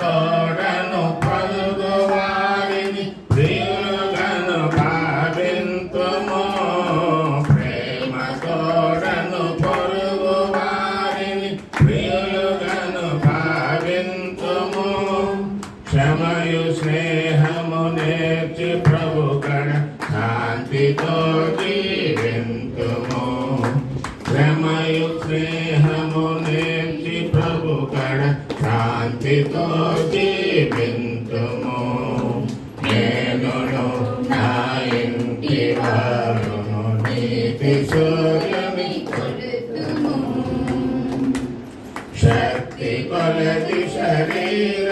తోడను పలుగు వారిని ప్రియులను భావింతుము. ప్రేమ తోడను పొరుగు వారిని ప్రియులను భావింతుము. క్షమయు స్నేహము నేర్చి ప్రభుగణ శాంతితో జీవింతుము. క్షమయు స్నేహము నేర్చి ప్రభుగణ శాంతితో జీవింతుము. నేనును నా ఇంటి వారును నీతి సూర్యుని కొలుతుము. శక్తి కొలది శరీర